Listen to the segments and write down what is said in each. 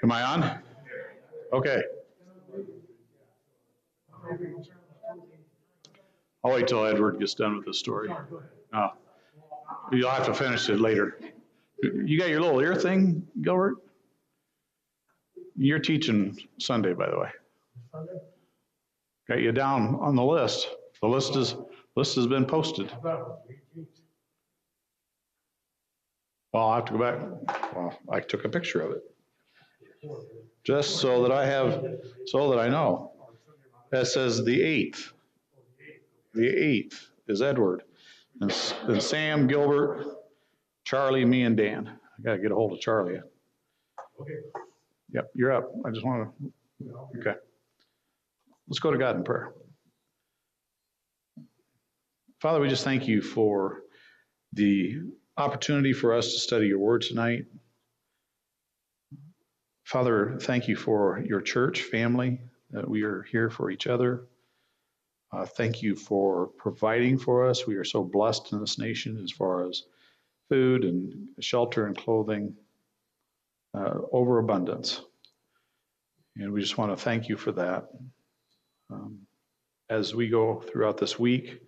Am I on? Okay. I'll wait till Edward gets done with the story. You'll have to finish it later. You got your little ear thing, Gilbert? You're teaching Sunday, by the way. Got you down on the list. The list has been posted. Well, I'll have to go back. Well, I took a picture of it. Just so that I know. That says the 8th. The 8th is Edward. And Sam, Gilbert, Charlie, me, and Dan. I got to get a hold of Charlie. Okay. Yep, you're up. I just want to, okay. Let's go to God in prayer. Father, we just thank you for the opportunity for us to study your word tonight. Father, thank you for your church family, that we are here for each other. Thank you for providing for us. We are so blessed in this nation as far as food and shelter and clothing, overabundance. And we just want to thank you for that. As we go throughout this week,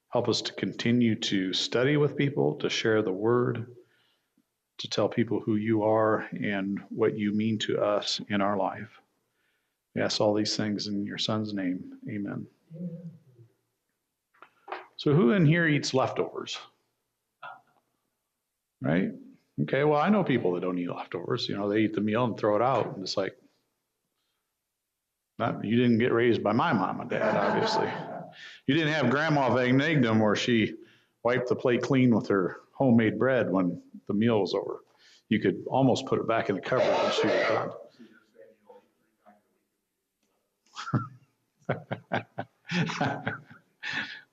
help us to continue to study with people, to share the word, to tell people who you are and what you mean to us in our life. We ask all these things in your son's name. Amen. So who in here eats leftovers? Right? Okay, well, I know people that don't eat leftovers. You know, they eat the meal and throw it out. And it's like, you didn't get raised by my mom and dad, obviously. You didn't have Grandma Vagnagdam where she wiped the plate clean with her homemade bread when the meal was over. You could almost put it back in the cupboard when she was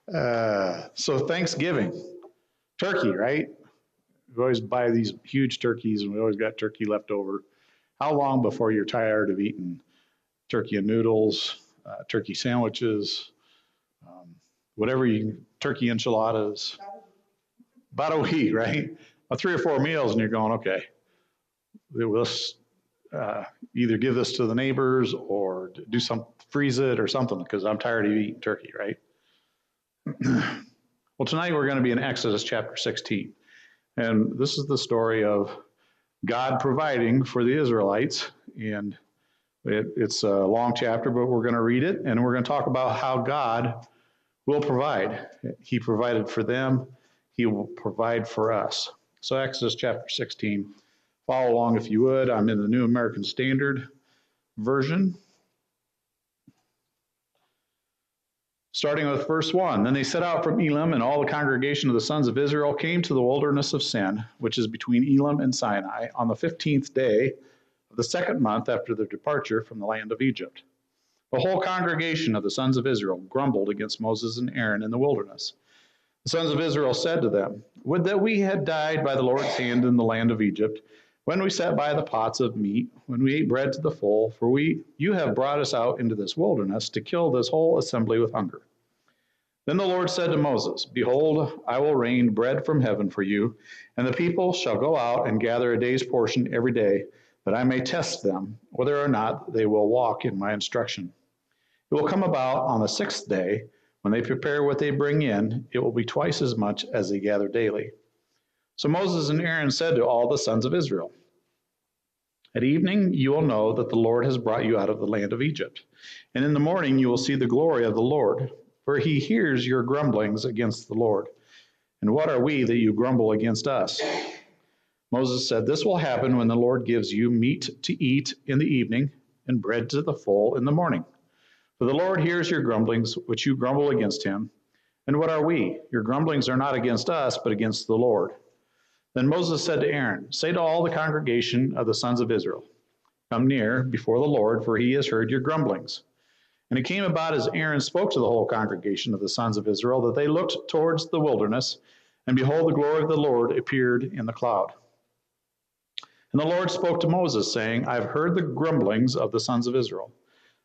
done. So Thanksgiving, turkey, right? We always buy these huge turkeys and we always got turkey left over. How long before you're tired of eating turkey and noodles, turkey sandwiches, turkey enchiladas? About a week, right? 3 or 4 meals and you're going, okay, let's either give this to the neighbors or freeze it or something because I'm tired of eating turkey, right? Well, tonight we're going to be in Exodus chapter 16. And this is the story of God providing for the Israelites. And it's a long chapter, but we're going to read it. And we're going to talk about how God will provide. He provided for them. He will provide for us. So Exodus chapter 16. Follow along if you would. I'm in the New American Standard Version. Starting with verse 1. Then they set out from Elim, and all the congregation of the sons of Israel came to the wilderness of Sin, which is between Elim and Sinai, on the 15th day of the 2nd month after their departure from the land of Egypt. The whole congregation of the sons of Israel grumbled against Moses and Aaron in the wilderness. The sons of Israel said to them, "Would that we had died by the Lord's hand in the land of Egypt, when we sat by the pots of meat, when we ate bread to the full, for you have brought us out into this wilderness to kill this whole assembly with hunger." Then the Lord said to Moses, "Behold, I will rain bread from heaven for you, and the people shall go out and gather a day's portion every day, that I may test them, whether or not they will walk in my instruction. It will come about on the 6th day, when they prepare what they bring in, it will be twice as much as they gather daily." So Moses and Aaron said to all the sons of Israel, "At evening you will know that the Lord has brought you out of the land of Egypt, and in the morning you will see the glory of the Lord, for he hears your grumblings against the Lord. And what are we that you grumble against us?" Moses said, "This will happen when the Lord gives you meat to eat in the evening and bread to the full in the morning. For the Lord hears your grumblings, which you grumble against him. And what are we? Your grumblings are not against us, but against the Lord." Then Moses said to Aaron, "Say to all the congregation of the sons of Israel, 'Come near before the Lord, for he has heard your grumblings.'" And it came about as Aaron spoke to the whole congregation of the sons of Israel that they looked towards the wilderness, and behold, the glory of the Lord appeared in the cloud. And the Lord spoke to Moses, saying, "I have heard the grumblings of the sons of Israel.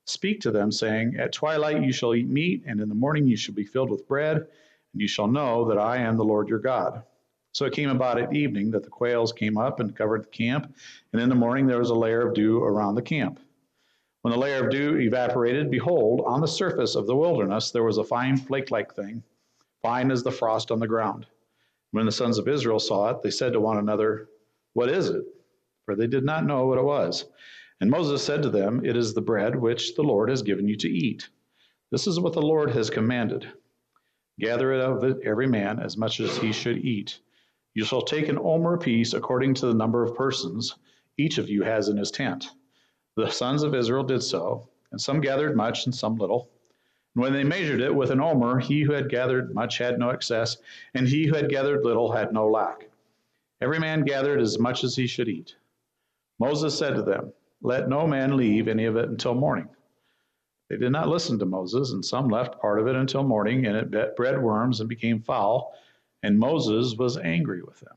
Speak to them, saying, 'At twilight you shall eat meat, and in the morning you shall be filled with bread, and you shall know that I am the Lord your God.'" So it came about at evening that the quails came up and covered the camp, and in the morning there was a layer of dew around the camp. When the layer of dew evaporated, behold, on the surface of the wilderness there was a fine flake-like thing, fine as the frost on the ground. When the sons of Israel saw it, they said to one another, "What is it?" For they did not know what it was. And Moses said to them, "It is the bread which the Lord has given you to eat. This is what the Lord has commanded. Gather it of it every man as much as he should eat. You shall take an omer apiece according to the number of persons each of you has in his tent." The sons of Israel did so, and some gathered much and some little. And when they measured it with an omer, he who had gathered much had no excess, and he who had gathered little had no lack. Every man gathered as much as he should eat. Moses said to them, "Let no man leave any of it until morning." They did not listen to Moses, and some left part of it until morning, and it bred worms and became foul, and Moses was angry with them.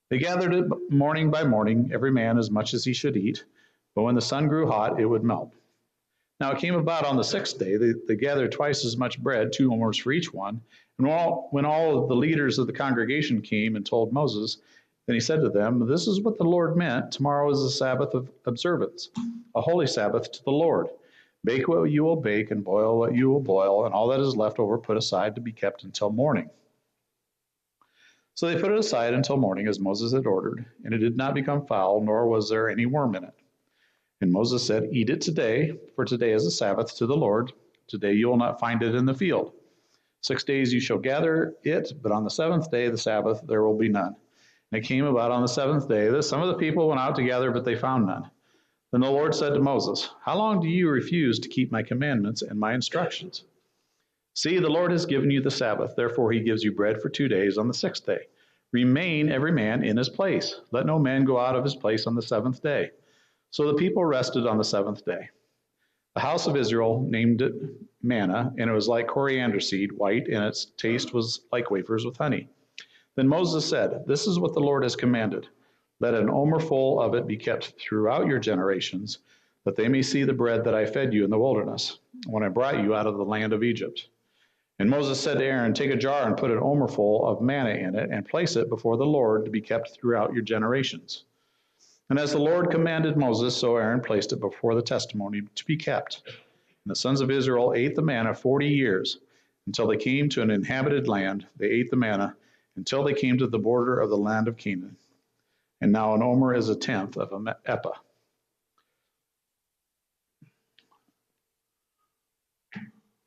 They gathered it morning by morning, every man as much as he should eat, but when the sun grew hot, it would melt. Now it came about on the sixth day, they gathered twice as much bread, 2 omers for each one, and when all of the leaders of the congregation came and told Moses, then he said to them, "This is what the Lord meant. Tomorrow is the Sabbath of observance, a holy Sabbath to the Lord. Bake what you will bake and boil what you will boil, and all that is left over put aside to be kept until morning." So they put it aside until morning as Moses had ordered, and it did not become foul, nor was there any worm in it. And Moses said, "Eat it today, for today is a Sabbath to the Lord. Today you will not find it in the field. 6 days you shall gather it, but on the seventh day, the Sabbath, there will be none." And it came about on the seventh day that some of the people went out to gather, but they found none. Then the Lord said to Moses, "How long do you refuse to keep my commandments and my instructions? See, the Lord has given you the Sabbath, therefore he gives you bread for 2 days on the sixth day. Remain every man in his place. Let no man go out of his place on the seventh day." So the people rested on the seventh day. The house of Israel named it manna, and it was like coriander seed, white, and its taste was like wafers with honey. Then Moses said, "This is what the Lord has commanded. Let an omer full of it be kept throughout your generations, that they may see the bread that I fed you in the wilderness, when I brought you out of the land of Egypt." And Moses said to Aaron, "Take a jar and put an omer full of manna in it, and place it before the Lord to be kept throughout your generations." And as the Lord commanded Moses, so Aaron placed it before the testimony to be kept. And the sons of Israel ate the manna 40 years, until they came to an inhabited land. They ate the manna until they came to the border of the land of Canaan. And now an omer is a tenth of an ephah.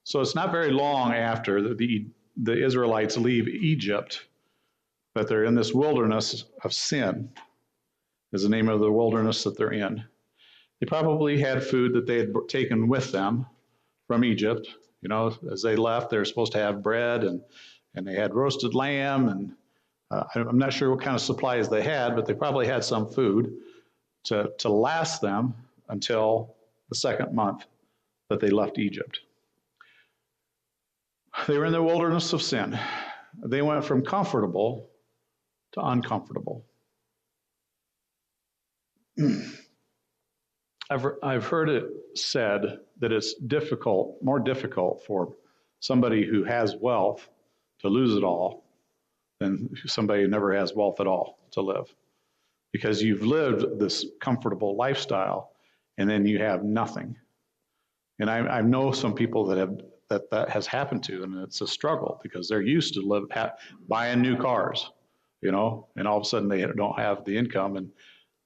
So it's not very long after the Israelites leave Egypt that they're in this wilderness of sin, is the name of the wilderness that they're in. They probably had food that they had taken with them from Egypt. You know, as they left, they were supposed to have bread, and they had roasted lamb, and I'm not sure what kind of supplies they had, but they probably had some food to last them until the second month that they left Egypt. They were in the wilderness of sin. They went from comfortable to uncomfortable. I've heard it said that it's more difficult for somebody who has wealth to lose it all than somebody who never has wealth at all to live. Because you've lived this comfortable lifestyle and then you have nothing. And I know some people that has happened to, and it's a struggle because they're used to buying new cars, you know, and all of a sudden they don't have the income and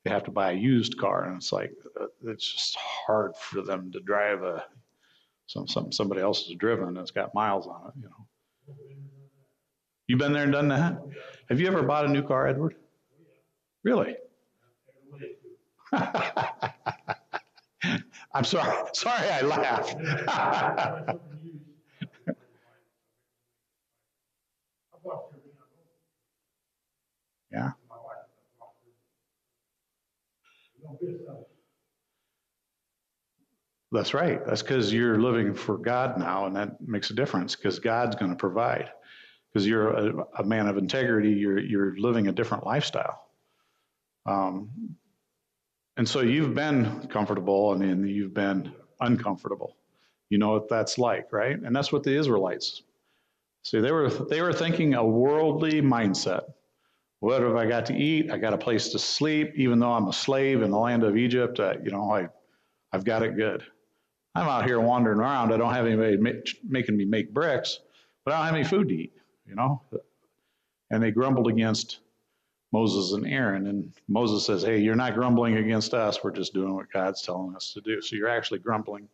they have to buy a used car, and it's like it's just hard for them to drive somebody else has driven and it's got miles on it, you know. You've been there and done that? Have you ever bought a new car, Edward? Really? I'm sorry I laughed. Yeah. That's right. That's because you're living for God now, and that makes a difference because God's going to provide. Because you're a man of integrity, you're living a different lifestyle. And so you've been comfortable and then you've been uncomfortable. You know what that's like, right? And that's what the Israelites. See, they were thinking a worldly mindset. What have I got to eat? I got a place to sleep, even though I'm a slave in the land of Egypt. I've got it good. I'm out here wandering around. I don't have anybody making me make bricks, but I don't have any food to eat, you know? And they grumbled against Moses and Aaron. And Moses says, hey, you're not grumbling against us. We're just doing what God's telling us to do. So you're actually grumbling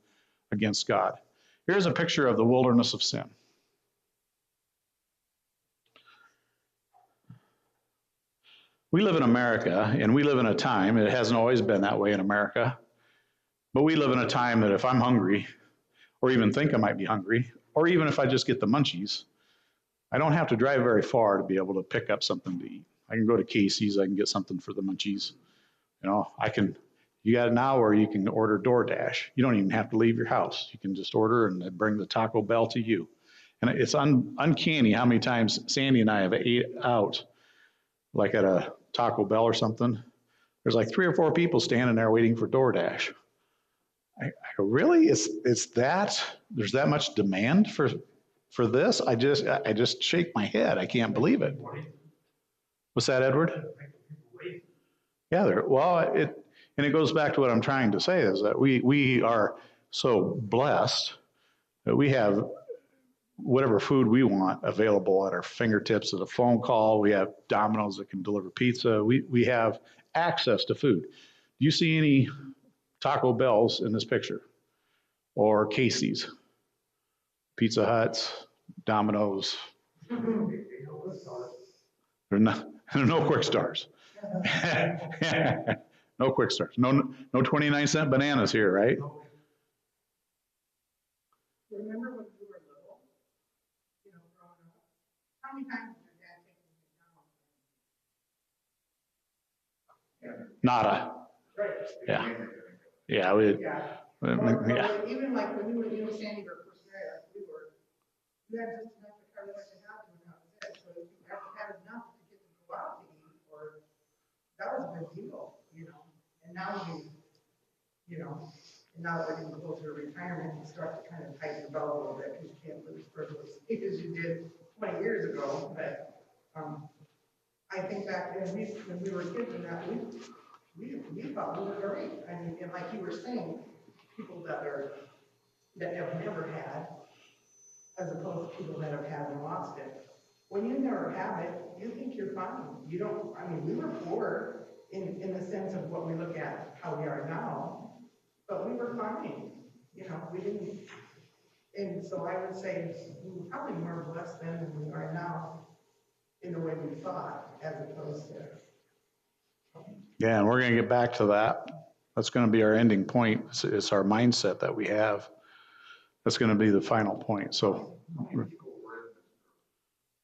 against God. Here's a picture of the wilderness of sin. We live in America, and we live in a time, it hasn't always been that way in America, but we live in a time that if I'm hungry, or even think I might be hungry, or even if I just get the munchies, I don't have to drive very far to be able to pick up something to eat. I can go to Casey's, I can get something for the munchies. You got it now where you can order DoorDash. You don't even have to leave your house. You can just order and they bring the Taco Bell to you. And it's uncanny how many times Sandy and I have ate out, like at a Taco Bell or something. There's like 3 or 4 people standing there waiting for DoorDash. I go, really? It's that? There's that much demand for this? I just shake my head. I can't believe it. What's that, Edward? Yeah, it goes back to what I'm trying to say is that we are so blessed that we have whatever food we want available at our fingertips at a phone call. We have Domino's that can deliver pizza. We have access to food. Do you see any Taco Bells in this picture? Or Casey's, Pizza Huts, Domino's? There are no quick stars. No quick stars. No 29-cent bananas here, right? Remember when you were little, growing up? How many times did your dad take you to McDonald's? Nada. Right. Yeah. Even like when you were Sandy were first married, you had just enough to cover what you had to, and that was it. So if you had enough to get to go out to eat, or that was a big deal, And now now that we're getting closer to retirement, you start to kind of tighten the belt a little bit because you can't live as frivolously as you did 20 years ago. But I think back then, when we were kids and that, we thought we were great. I mean, and like you were saying, people that have never had, as opposed to people that have had and lost it. When you never have it, you think you're fine. You don't. I mean, we were poor in the sense of what we look at how we are now. But we were fine, we didn't, and so I would say we were probably more blessed then than we are now in the way we thought, as opposed to. Yeah, and we're going to get back to that. That's going to be our ending point. It's our mindset that we have. That's going to be the final point. So we're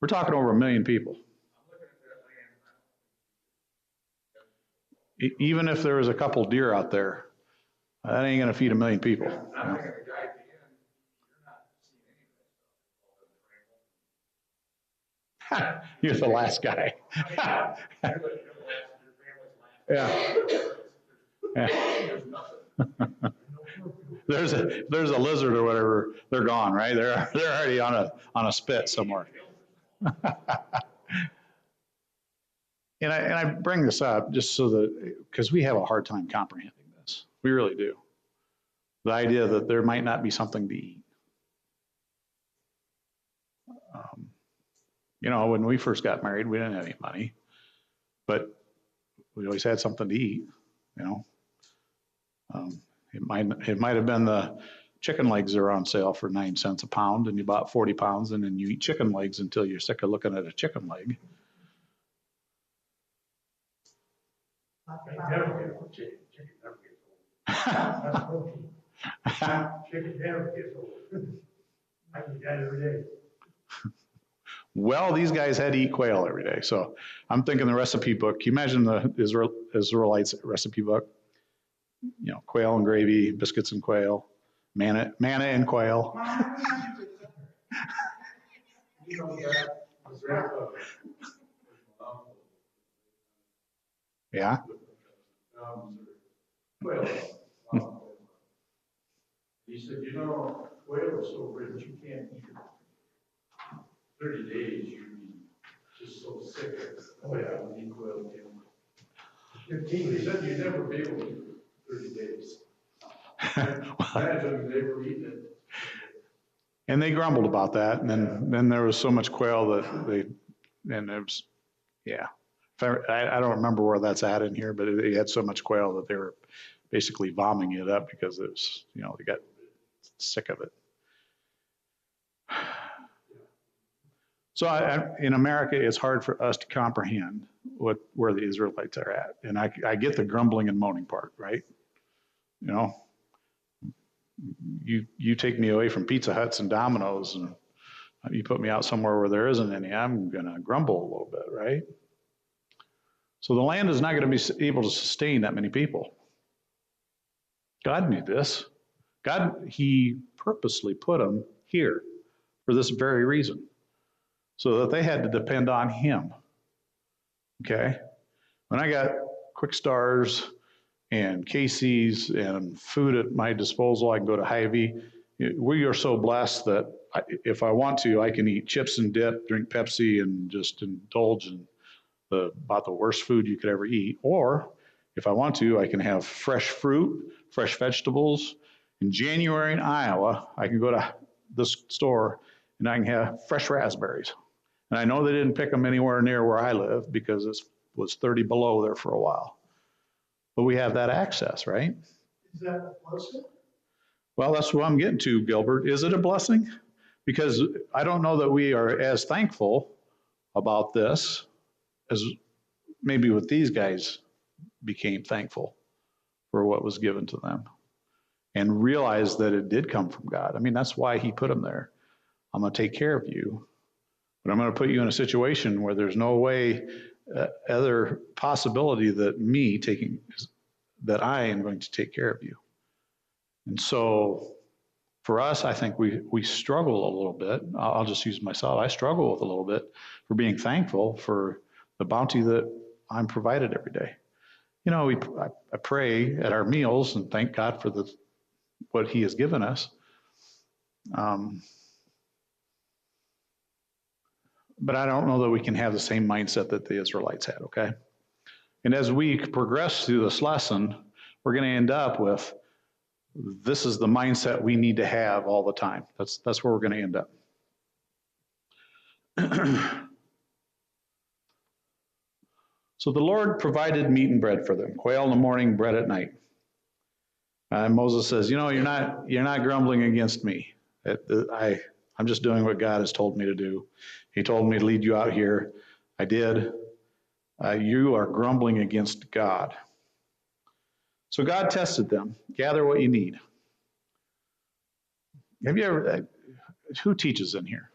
talking over 1 million people. Even if there was a couple deer out there, that ain't going to feed 1 million people. You're the last guy. Yeah. There's a lizard or whatever. They're gone, right? They're already on a spit somewhere. And I bring this up just so that because we have a hard time comprehending this. We really do. The idea that there might not be something to eat. When we first got married, we didn't have any money, but we always had something to eat. It might have been the chicken legs are on sale for 9 cents a pound, and you bought 40 pounds, and then you eat chicken legs until you're sick of looking at a chicken leg. Chicken never gets old. Chicken never gets old. I eat that every day. Well, these guys had to eat quail every day. So I'm thinking the recipe book. Can you imagine the Israelites recipe book? Quail and gravy, biscuits and quail, manna and quail. Yeah. He said, quail is so rich you can't eat it. 30 days you eat. just so sick of it. Oh, yeah. When he quit, you know. 15 He days. said you'd never be able to do 30 days. Well, Imagine they were eating it. and they grumbled about that, and then there was so much quail that and it was, yeah. I don't remember where that's at in here, but they had so much quail that they were basically vomiting it up because it was, they got sick of it. So in America, it's hard for us to comprehend where the Israelites are at. And I get the grumbling and moaning part, right? You take me away from Pizza Huts and Domino's and you put me out somewhere where there isn't any, I'm going to grumble a little bit, right? So the land is not going to be able to sustain that many people. God knew this. He purposely put them here for this very reason, so that they had to depend on him. Okay? When I got Quick Stars and Casey's and food at my disposal, I can go to Hy-Vee. We are so blessed that if I want to, I can eat chips and dip, drink Pepsi, and just indulge in about the worst food you could ever eat. Or if I want to, I can have fresh fruit, fresh vegetables. In January in Iowa, I can go to this store and I can have fresh raspberries. And I know they didn't pick them anywhere near where I live because it was 30 below there for a while. But we have that access, right? Is that a blessing? Well, that's what I'm getting to, Gilbert. Is it a blessing? Because I don't know that we are as thankful about this as maybe what these guys became thankful for what was given to them and realized that it did come from God. I mean, that's why he put them there. I'm going to take care of you, but I'm going to put you in a situation where there's no way, other possibility that I am going to take care of you. And so for us, I think we struggle a little bit. I'll just use myself. I struggle with a little bit for being thankful for the bounty that I'm provided every day. I pray at our meals and thank God for what he has given us. But I don't know that we can have the same mindset that the Israelites had, okay? And as we progress through this lesson, we're going to end up with this is the mindset we need to have all the time. That's where we're going to end up. So the Lord provided meat and bread for them, quail in the morning, bread at night. And Moses says, you're not grumbling against me. I'm just doing what God has told me to do. He told me to lead you out here. I did. You are grumbling against God. So God tested them. Gather what you need. Have you ever, who teaches in here?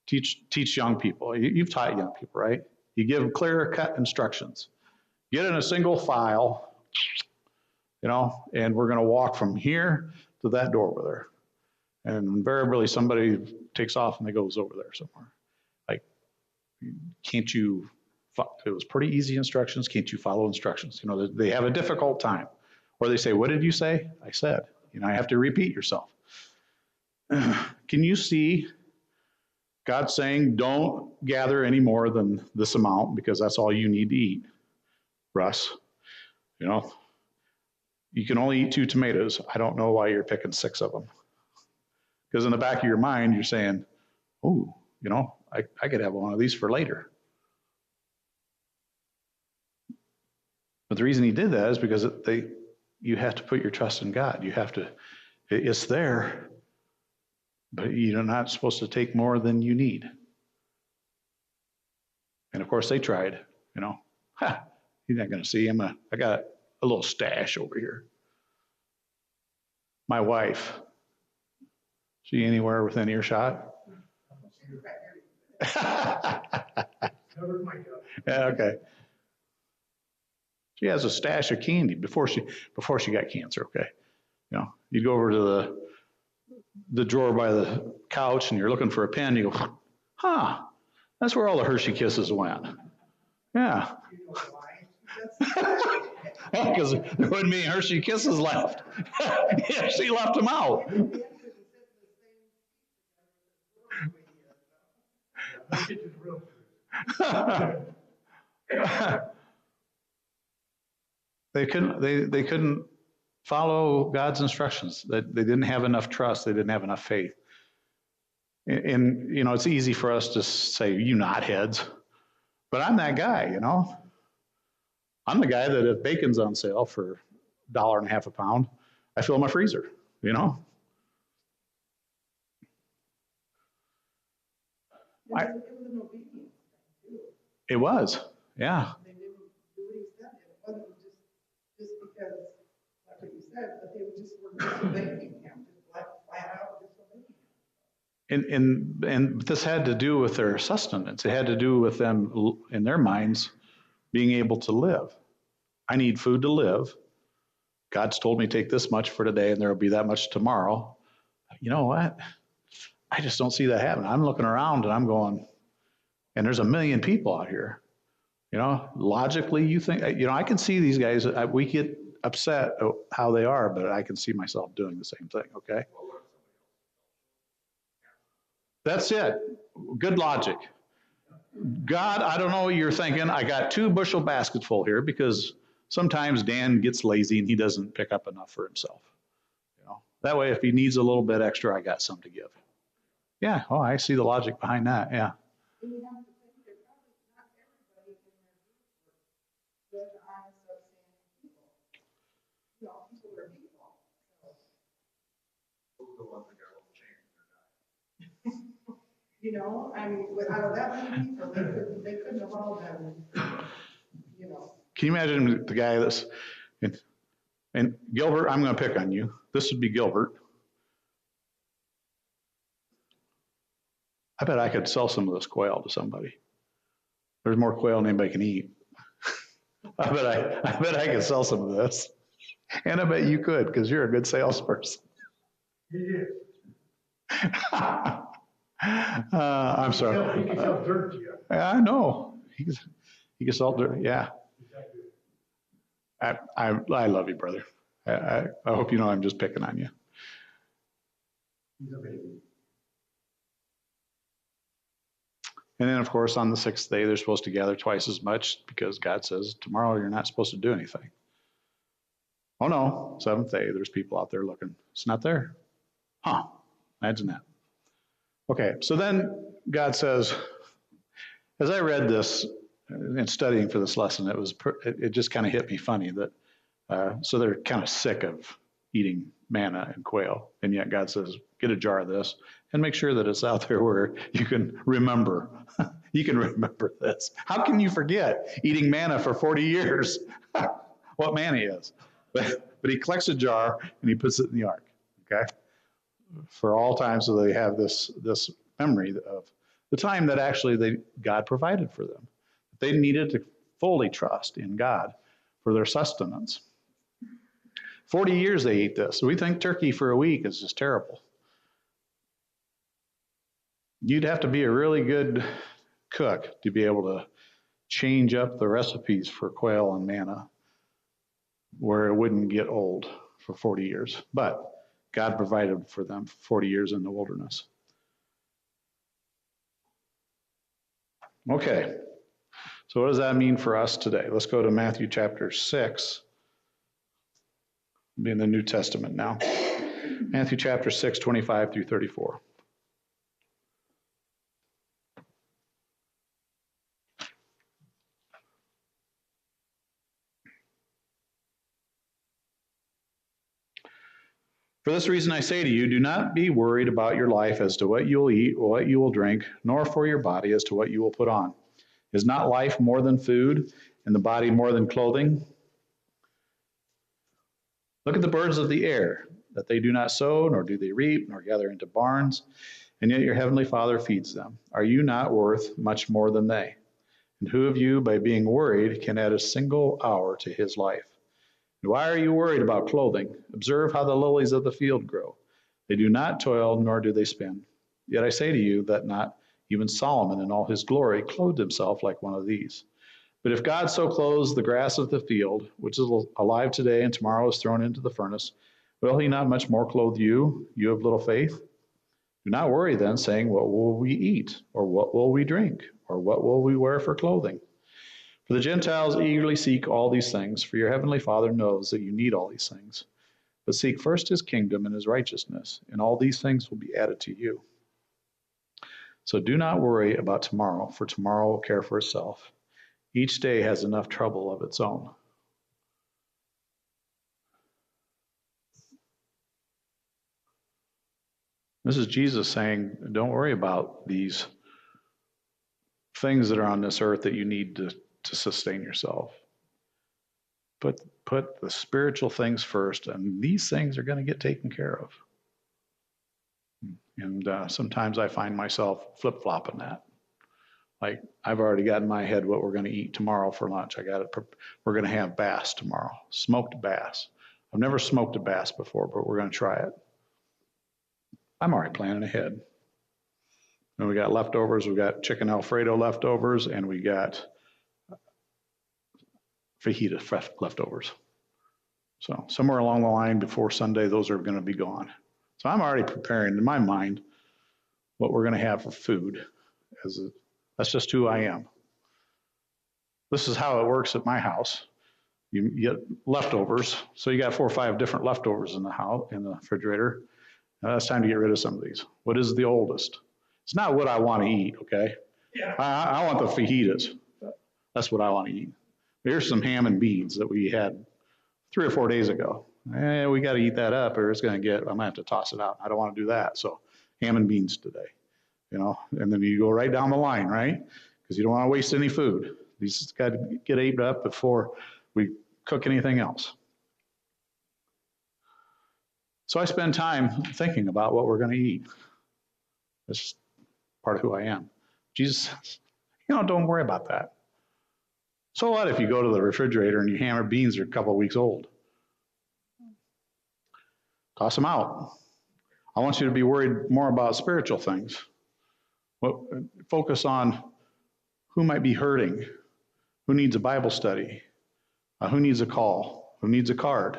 Teach young people. You've taught young people, right? You give clear-cut instructions. Get in a single file, and we're going to walk from here to that door over there. And invariably somebody takes off and they goes over there somewhere. Like, it was pretty easy instructions. Can't you follow instructions? They have a difficult time. Or they say, what did you say? I said. I have to repeat yourself. Can you see God saying, don't gather any more than this amount because that's all you need to eat, Russ? You can only eat 2 tomatoes. I don't know why you're picking 6 of them. Because in the back of your mind, you're saying, oh, I could have one of these for later. But the reason he did that is because you have to put your trust in God. It's there, but you're not supposed to take more than you need. And of course they tried, he's not going to see him. I got a little stash over here. My wife, she anywhere within earshot? Never mind. Yeah, okay. She has a stash of candy before she got cancer, okay? You'd go over to the drawer by the couch and you're looking for a pen, you go, that's where all the Hershey Kisses went. Yeah. Because there wouldn't be any Hershey Kisses left. Yeah, she left them out. My kitchen's real They couldn't follow God's instructions. They didn't have enough trust. They didn't have enough faith. And it's easy for us to say, you knotheads, but I'm that guy, I'm the guy that if bacon's on sale for $1.50 a pound, I fill my freezer, It was an obedience thing, too. It was, yeah. They didn't do what he said. It wasn't just because, like what you said, but they were disobeying him, just flat out disobeying him. And this had to do with their sustenance. It had to do with them, in their minds, being able to live. I need food to live. God's told me take this much for today, and there will be that much tomorrow. You know what? I just don't see that happening. I'm looking around and I'm going, and there's 1 million people out here. Logically, you think, I can see these guys, we get upset at how they are, but I can see myself doing the same thing, okay? That's it. Good logic. God, I don't know what you're thinking. I got 2 bushel baskets full here because sometimes Dan gets lazy and he doesn't pick up enough for himself. That way, if he needs a little bit extra, I got some to give. Yeah, I see the logic behind that, yeah. And you have to think that probably not everybody in their group were good, honest, upstanding people. People are people. I mean, out of that many people, they couldn't have all been, Can you imagine the guy that's, and Gilbert, I'm going to pick on you. This would be Gilbert. I bet I could sell some of this quail to somebody. There's more quail than anybody can eat. I bet I could sell some of this. And I bet you could, because you're a good salesperson. He is. I'm sorry. He can sell dirt to you. I know. He can sell dirt, yeah. I love you, brother. I hope you know I'm just picking on you. He's a baby. And then, of course, on the 6th day, they're supposed to gather twice as much because God says, tomorrow you're not supposed to do anything. Oh, no, 7th day, there's people out there looking. It's not there. Huh, imagine that. Okay, so then God says, as I read this and studying for this lesson, it just kind of hit me funny that, so they're kind of sick of eating manna and quail. And yet God says, get a jar of this and make sure that it's out there where you can remember. You can remember this. How can you forget eating manna for 40 years? What manna is. But he collects a jar and he puts it in the ark, okay? For all time, so they have this memory of the time that actually God provided for them. They needed to fully trust in God for their sustenance. 40 years they ate this. We think turkey for a week is just terrible. You'd have to be a really good cook to be able to change up the recipes for quail and manna where it wouldn't get old for 40 years. But God provided for them for 40 years in the wilderness. Okay, so what does that mean for us today? Let's go to Matthew chapter 6. Be in the New Testament now. Matthew chapter 6, 25 through 34. For this reason I say to you, do not be worried about your life as to what you will eat or what you will drink, nor for your body as to what you will put on. Is not life more than food, and the body more than clothing? Look at the birds of the air, that they do not sow, nor do they reap, nor gather into barns, and yet your heavenly Father feeds them. Are you not worth much more than they? And who of you, by being worried, can add a single hour to his life? And why are you worried about clothing? Observe how the lilies of the field grow. They do not toil, nor do they spin. Yet I say to you that not even Solomon in all his glory clothed himself like one of these. But if God so clothes the grass of the field, which is alive today and tomorrow is thrown into the furnace, will he not much more clothe you, you of little faith? Do not worry then, saying, what will we eat, or what will we drink, Or what will we wear for clothing? For the Gentiles eagerly seek all these things, for your heavenly Father knows that you need all these things. But seek first his kingdom and his righteousness, and all these things will be added to you. So do not worry about tomorrow, for tomorrow will care for itself. Each day has enough trouble of its own. This is Jesus saying, don't worry about these things that are on this earth that you need to sustain yourself. Put the spiritual things first, and these things are going to get taken care of. And sometimes I find myself flip-flopping that. Like, I've already got in my head what we're going to eat tomorrow for lunch. We're going to have bass tomorrow, smoked bass. I've never smoked a bass before, but we're going to try it. I'm already planning ahead. And we got leftovers. We got chicken Alfredo leftovers, and we got fajita leftovers. So somewhere along the line before Sunday, those are going to be gone. So I'm already preparing in my mind what we're going to have for food. That's just who I am. This is how it works at my house. You get leftovers. So you got 4 or 5 different leftovers in the house, in the refrigerator. Now it's time to get rid of some of these. What is the oldest? It's not what I want to eat, okay? Yeah. I want the fajitas. That's what I want to eat. Here's some ham and beans that we had 3 or 4 days ago. We got to eat that up or I'm going to have to toss it out. I don't want to do that. So ham and beans today, and then you go right down the line, right? Because you don't want to waste any food. These got to get ate up before we cook anything else. So I spend time thinking about what we're going to eat. That's part of who I am. Jesus says, don't worry about that. So what if you go to the refrigerator and your ham or beans are a couple of weeks old? Toss them out. I want you to be worried more about spiritual things. Focus on who might be hurting, who needs a Bible study, who needs a call, who needs a card.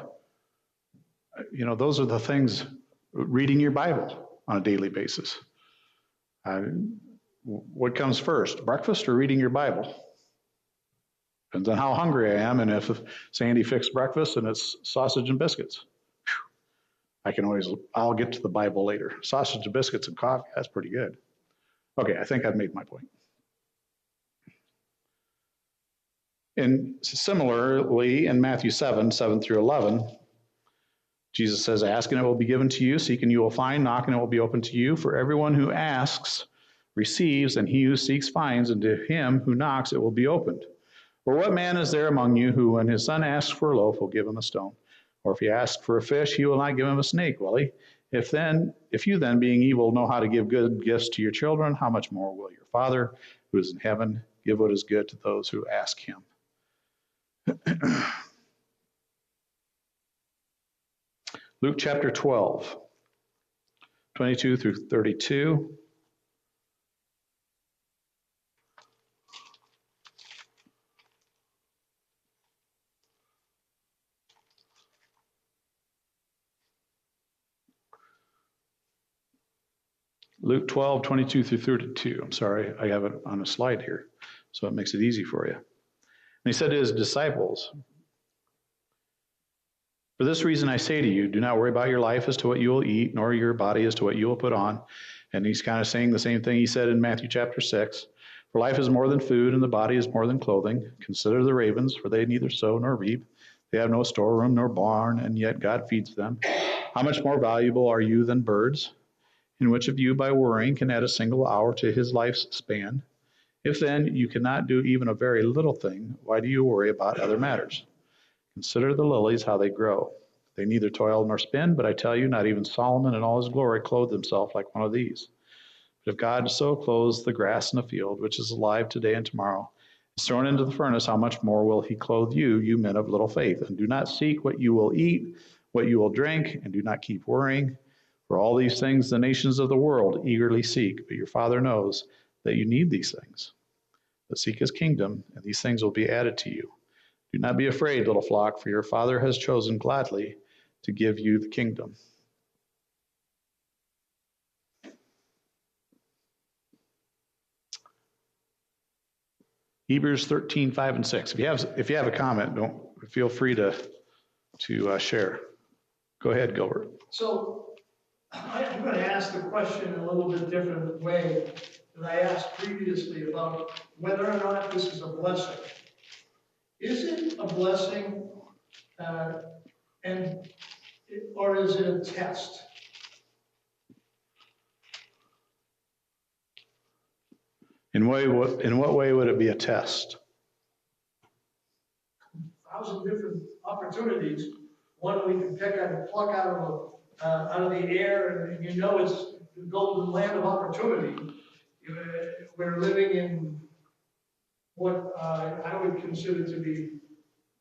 Those are the things, reading your Bible on a daily basis. What comes first, breakfast or reading your Bible? Depends on how hungry I am, and if Sandy fixed breakfast and it's sausage and biscuits. I'll get to the Bible later. Sausage and biscuits and coffee, that's pretty good. Okay, I think I've made my point. And similarly, in Matthew 7 through 11, Jesus says, ask and it will be given to you, seek and you will find, knock and it will be open to you. For everyone who asks receives, and he who seeks finds, and to him who knocks it will be opened. Or what man is there among you who, when his son asks for a loaf, will give him a stone? Or if he asks for a fish, he will not give him a snake, will he? If you then, being evil, know how to give good gifts to your children, how much more will your Father, who is in heaven, give what is good to those who ask him? Luke chapter 12, 22 through 32. Luke 12, 22 through 32. I'm sorry, I have it on a slide here, so it makes it easy for you. And he said to his disciples, for this reason I say to you, do not worry about your life as to what you will eat, nor your body as to what you will put on. And he's kind of saying the same thing he said in Matthew chapter 6. For life is more than food, and the body is more than clothing. Consider the ravens, for they neither sow nor reap. They have no storeroom nor barn, and yet God feeds them. How much more valuable are you than birds? And which of you by worrying can add a single hour to his life's span? If then you cannot do even a very little thing, why do you worry about other matters? Consider the lilies, how they grow. They neither toil nor spin, but I tell you, not even Solomon in all his glory clothed himself like one of these. But if God so clothes the grass in the field, which is alive today and tomorrow, is thrown into the furnace, how much more will he clothe you, you men of little faith? And do not seek what you will eat, what you will drink, and do not keep worrying. For all these things the nations of the world eagerly seek, but your Father knows that you need these things. But seek his kingdom, and these things will be added to you. Do not be afraid, little flock, for your Father has chosen gladly to give you the kingdom. Hebrews 13, 5 and 6. If you have a comment, don't feel free to share. Go ahead, Gilbert. So I'm going to ask the question in a little bit different way than I asked previously about whether or not this is a blessing. Is it a blessing, or is it a test? In what way would it be a test? 1,000 different opportunities. One we can pick and pluck out of the air, and you know it's the golden land of opportunity. We're living in what I would consider to be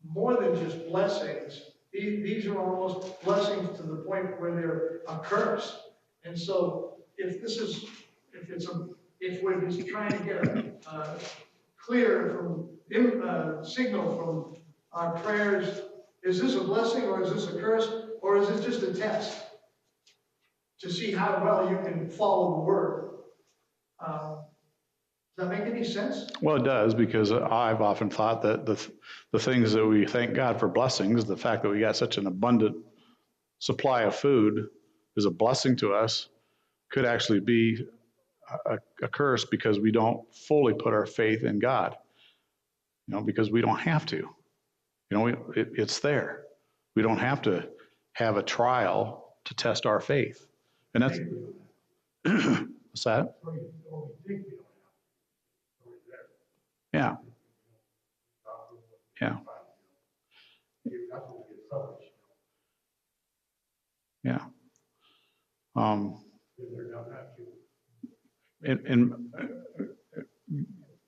more than just blessings. These are almost blessings to the point where they're a curse. And so, if we're just trying to get a clear signal from our prayers, is this a blessing or is this a curse or is it just a test to see how well you can follow the word? Does that make any sense? Well, it does, because I've often thought that the things that we thank God for blessings, the fact that we got such an abundant supply of food is a blessing to us, could actually be a curse because we don't fully put our faith in God. Because we don't have to. It's there. We don't have to have a trial to test our faith. And that's, what's that? Yeah. Yeah. Yeah. And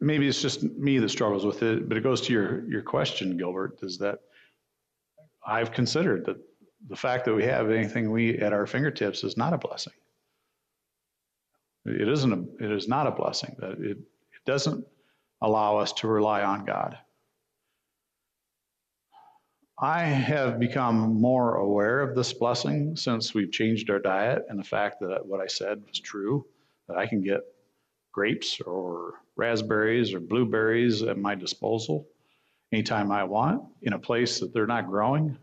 maybe it's just me that struggles with it, but it goes to your question, Gilbert, is that I've considered that the fact that we have anything at our fingertips is not a blessing. It is not a blessing. That it doesn't allow us to rely on God. I have become more aware of this blessing since we've changed our diet, and the fact that what I said was true, that I can get grapes or raspberries or blueberries at my disposal anytime I want in a place that they're not growing.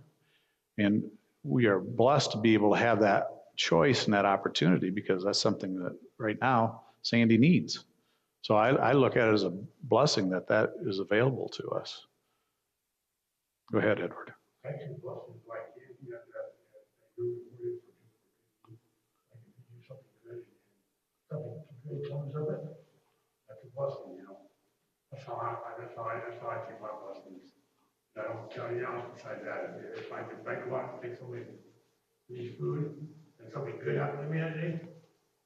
And we are blessed to be able to have that choice and that opportunity, because that's something that right now Sandy needs. So I look at it as a blessing that is available to us. Go ahead, Edward. Actually, blessings like you have to do something good, comes of it. That's a blessing, That's how I take my blessings. I don't tell you else besides that. If I go out and take somebody needs food and something good happened to me that day,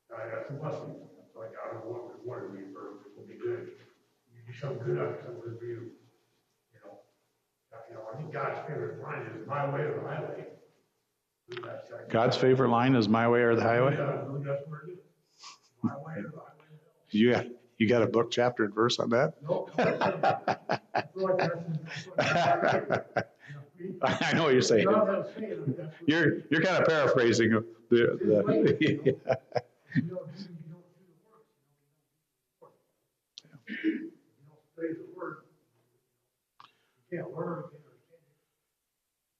that's a blessing. That's like God rewarded me for it will be good. You do something good, I'll do something good for you. I think God's favorite line is my way or the highway. God's favorite line is my way or the highway? That's where it is. My way or the highway. You got a book, chapter, and verse on that? Nope. I know what you're saying. You're kind of paraphrasing the You can't learn, you can't understand it.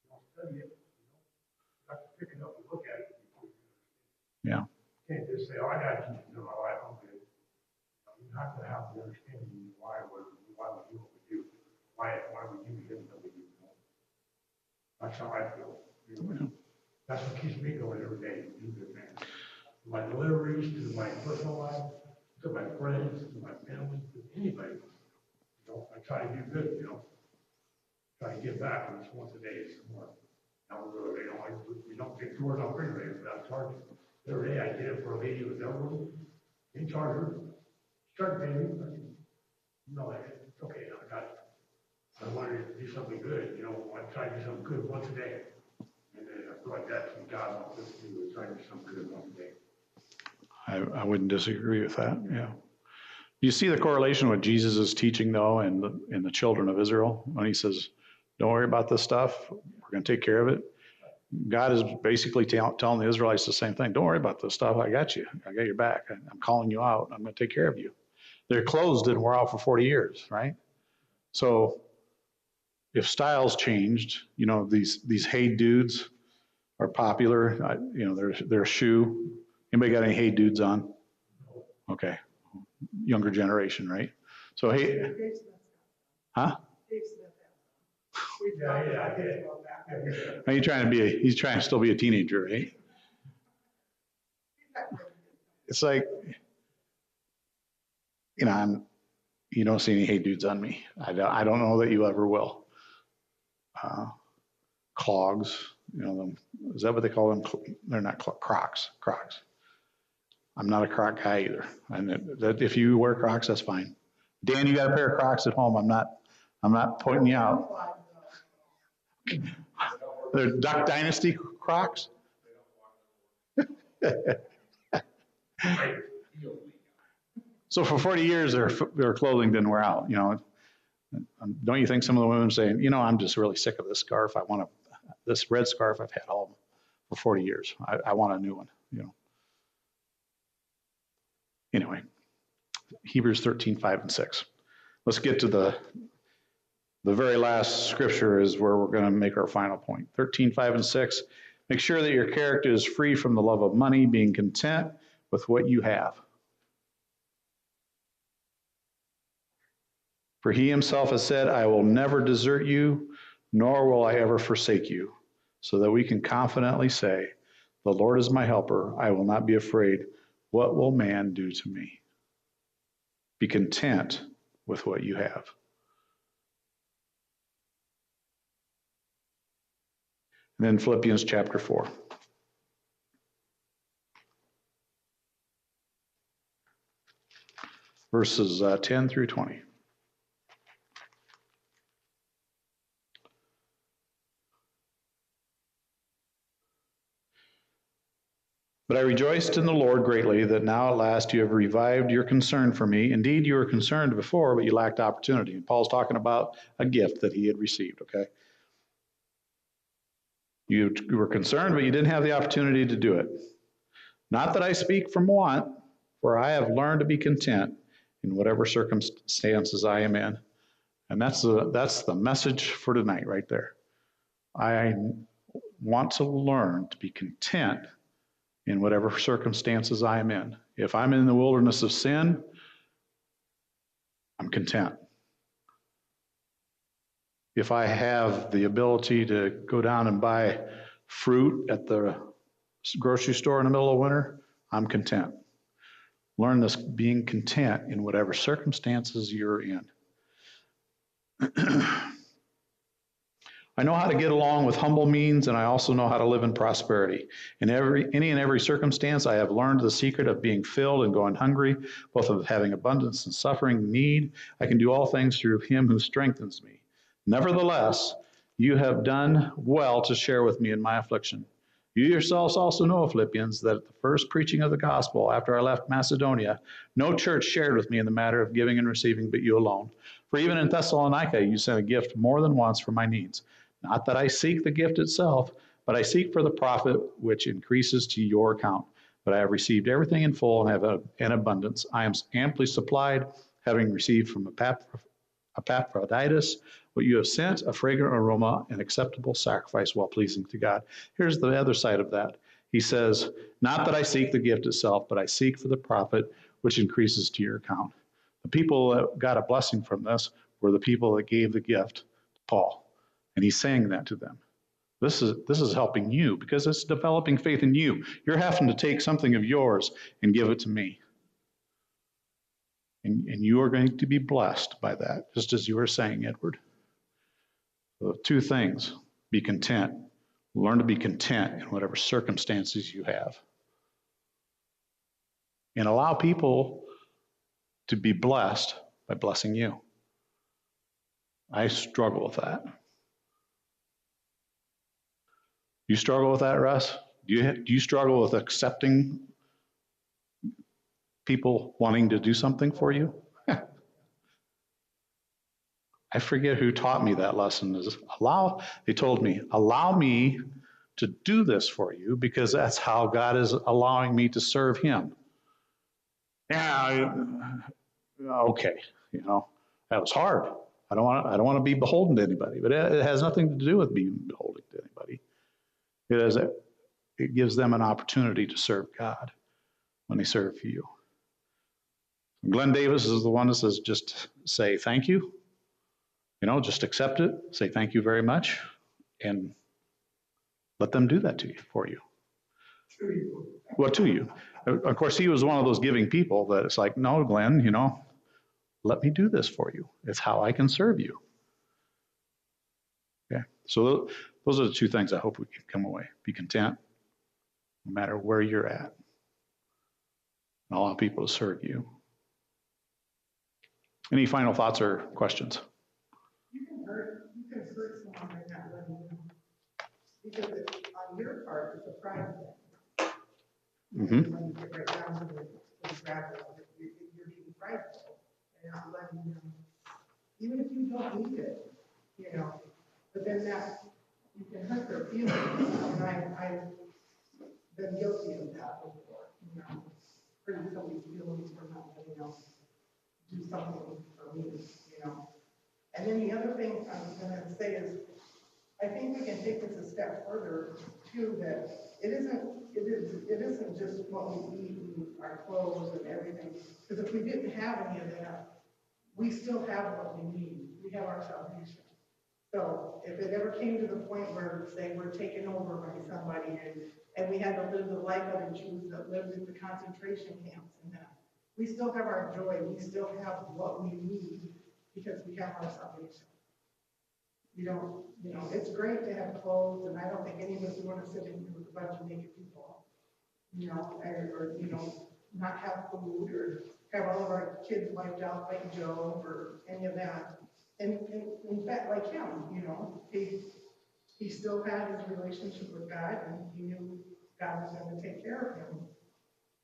You don't study it, You have to pick it up and look at it before you understand it. Yeah. You can't just say, oh, I got to teach my life, I'm good. You have to have the understanding why we do what we do. Why we do things that we do. That's how I feel. That's what keeps me going every day. Do good, man. To my deliveries, to my personal life, to my friends, to my family, to anybody. I try to do good, Try to give back when it's once a day, some more. Now we don't take tours on refrigerators without charging. The other day I did it for a lady who was elderly. Didn't charge her. She started paying me. I said, no, it's okay, I got it. I wanted to do something good, I try to do something good once a day. And then I feel like that's what God wants us to do, is try to do something good once a day. I wouldn't disagree with that, yeah. You see the correlation with Jesus' teaching, though, in the children of Israel, when he says, don't worry about this stuff, we're going to take care of it. God is basically telling the Israelites the same thing. Don't worry about this stuff, I got you. I got your back. I'm calling you out. I'm going to take care of you. Their clothes didn't wear out for 40 years, right? So if styles changed, you know, these Hey Dudes are popular. You know, they're a shoe. Anybody got any Hey Dudes on? Okay, younger generation, right? So hey, Dave Smith's huh? got Dave Smith has. We've Yeah, talked yeah, about yeah. his about that. Are you trying to be? He's trying to still be a teenager, right? It's like, you know, you don't see any Hey Dudes on me. I don't know that you ever will. Clogs, you know, them, is that what they call them? They're not Crocs. Crocs. I'm not a Croc guy either. And that if you wear Crocs, that's fine. Dan, you got a pair of Crocs at home. I'm not pointing you out. They're Duck Dynasty Crocs. So for 40 years, their clothing didn't wear out. You know, don't you think some of the women saying, you know, I'm just really sick of this scarf. I want this red scarf. I've had all of them for 40 years. I want a new one. You know. Anyway, Hebrews 13:5-6. Let's get to the very last scripture is where we're going to make our final point. 13:5-6. Make sure that your character is free from the love of money, being content with what you have. For he himself has said, I will never desert you, nor will I ever forsake you, so that we can confidently say, the Lord is my helper. I will not be afraid. What will man do to me? Be content with what you have. And then Philippians chapter 4. Verses 10-20. But I rejoiced in the Lord greatly that now at last you have revived your concern for me. Indeed, you were concerned before, but you lacked opportunity. And Paul's talking about a gift that he had received, okay? You were concerned, but you didn't have the opportunity to do it. Not that I speak from want, for I have learned to be content in whatever circumstances I am in. And that's the message for tonight right there. I want to learn to be content in whatever circumstances I am in. If I'm in the wilderness of sin, I'm content. If I have the ability to go down and buy fruit at the grocery store in the middle of winter, I'm content. Learn this being content in whatever circumstances you're in. I know how to get along with humble means, and I also know how to live in prosperity. In any and every circumstance, I have learned the secret of being filled and going hungry, both of having abundance and suffering need. I can do all things through him who strengthens me. Nevertheless, you have done well to share with me in my affliction. You yourselves also know, Philippians, that at the first preaching of the gospel after I left Macedonia, no church shared with me in the matter of giving and receiving but you alone. For even in Thessalonica, you sent a gift more than once for my needs. Not that I seek the gift itself, but I seek for the profit which increases to your account. But I have received everything in full and have an abundance. I am amply supplied, having received from Epaphroditus what you have sent, a fragrant aroma, an acceptable sacrifice, well pleasing to God. Here's the other side of that. He says, not that I seek the gift itself, but I seek for the profit which increases to your account. The people that got a blessing from this were the people that gave the gift to Paul. And he's saying that to them. This is helping you because it's developing faith in you. You're having to take something of yours and give it to me. And you are going to be blessed by that, just as you were saying, Edward. So two things. Be content. Learn to be content in whatever circumstances you have. And allow people to be blessed by blessing you. I struggle with that. You struggle with that, Russ? Do you struggle with accepting people wanting to do something for you? I forget who taught me that lesson. They told me, allow me to do this for you because that's how God is allowing me to serve him. Yeah, okay, that was hard. I don't want to be beholden to anybody, but it has nothing to do with being beholden to anybody. It gives them an opportunity to serve God when they serve you. Glenn Davis is the one that says, just say thank you, just accept it, say thank you very much, and let them do that to you, for you. To you. Well, to you. Of course, he was one of those giving people that it's like, no, Glenn, let me do this for you. It's how I can serve you. Okay, so those are the two things I hope we can come away. Be content, no matter where you're at. And allow people to serve you. Any final thoughts or questions? You can hurt someone by not letting them. Because on your part, it's a pride thing. Mm-hmm. When you get right down to the gravel, you're being prideful and not letting them, even if you don't need it, but then you can hurt their feelings. And I've been guilty of that before, hurting somebody's feelings for not letting them do something for me, And then the other thing I'm going to say is, I think we can take this a step further too, that it isn't just what we eat and our clothes and everything. Because if we didn't have any of that, we still have what we need. We have our salvation. So if it ever came to the point where, say, we're taken over by somebody and we had to live the life of the Jews that lived in the concentration camps and that, we still have our joy. We still have what we need because we have our salvation. It's great to have clothes, and I don't think any of us want to sit in here with a bunch of naked people, or not have food, or have all of our kids wiped out like Job, or any of that. And in fact, like him, he still had his relationship with God, and he knew God was going to take care of him.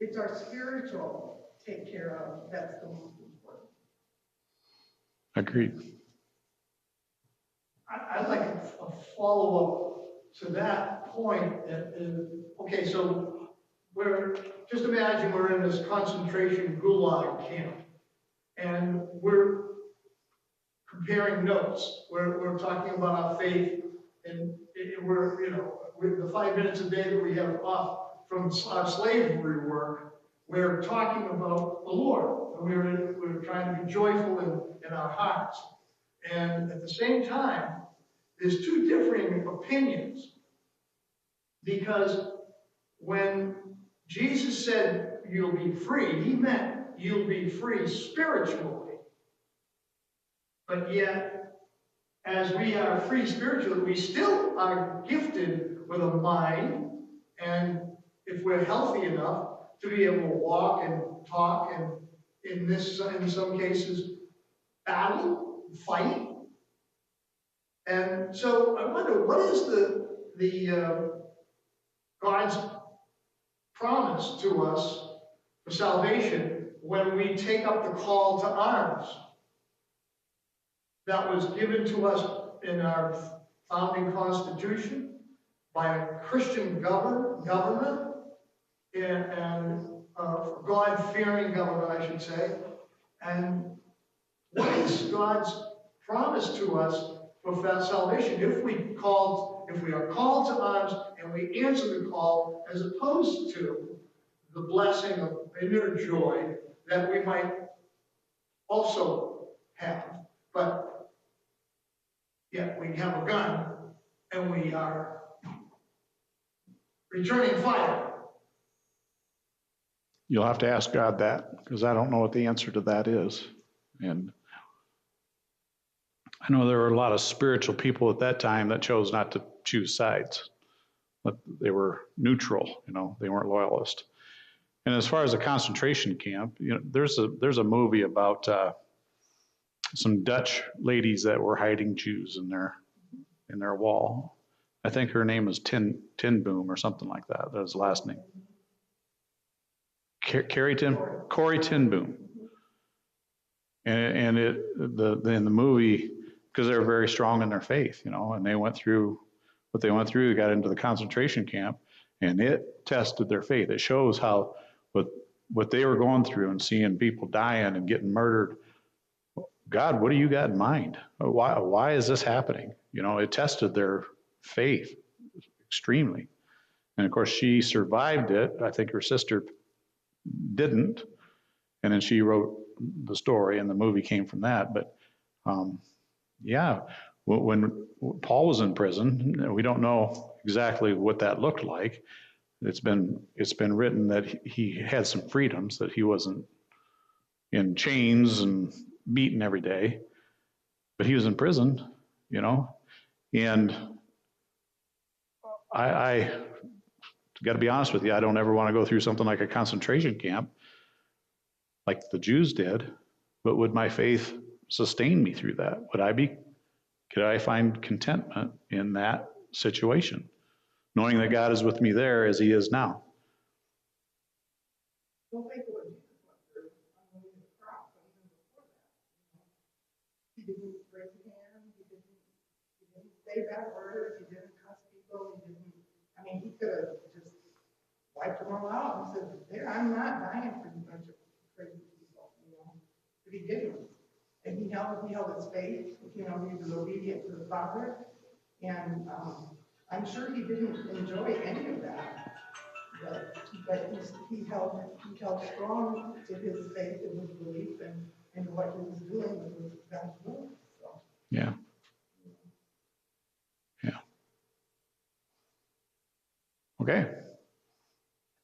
It's our spiritual take care of that's the most important. Agreed. I'd like a follow-up to that point. Okay, so just imagine we're in this concentration gulag camp, and we're comparing notes. We're talking about our faith, and with the 5 minutes a day that we have off from our slavery work, we're talking about the Lord. We're trying to be joyful in our hearts. And at the same time, there's two differing opinions. Because when Jesus said you'll be free, he meant you'll be free spiritually. But yet, as we are free spiritually, we still are gifted with a mind, and if we're healthy enough to be able to walk and talk, and in some cases, battle, fight. And so I wonder, what is the God's promise to us for salvation when we take up the call to arms that was given to us in our founding constitution by a Christian government and God-fearing government, I should say. And what is God's promise to us for salvation if we are called to arms and we answer the call, as opposed to the blessing of inner joy that we might also have? But yet we have a gun and we are returning fire. You'll have to ask God that, because I don't know what the answer to that is. And I know there were a lot of spiritual people at that time that chose not to choose sides. But they were neutral, they weren't loyalist. And as far as a concentration camp, there's a movie about some Dutch ladies that were hiding Jews in their wall. I think her name was Tin Boom or something like that. That was the last name. Corrie Ten Boom. And in the movie, because they were very strong in their faith, and they went through what they went through, they got into the concentration camp, and it tested their faith. It shows how what they were going through and seeing people dying and getting murdered God, what do you got in mind? Why is this happening? You know, it tested their faith extremely. And of course, she survived it. I think her sister didn't. And then she wrote the story, and the movie came from that. But yeah, when Paul was in prison, we don't know exactly what that looked like. It's been written that he had some freedoms, that he wasn't in chains and beaten every day, but he was in prison, you know. And I got to be honest with you, I don't ever want to go through something like a concentration camp like the Jews did, but would my faith sustain me through that? Could I find contentment in that situation, knowing that God is with me there as he is now? Don't think what Jesus went through on the cross, but even before that. He didn't break his hand, he didn't say bad words, he didn't cuss people, he could have just wiped them all out and said, there, I'm not dying for you bunch of crazy people, you know. But he didn't. And he held his faith, you know, he was obedient to the Father. And I'm sure he didn't enjoy any of that. But he held strong to his faith and his belief and what he was doing was God's will. So. Yeah. Yeah. Okay.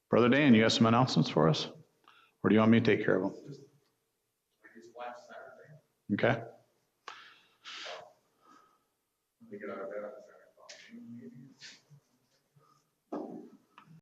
Brother Dan, you have some announcements for us? Or do you want me to take care of them? last Saturday, Okay. we get out of bed at 7 o'clock.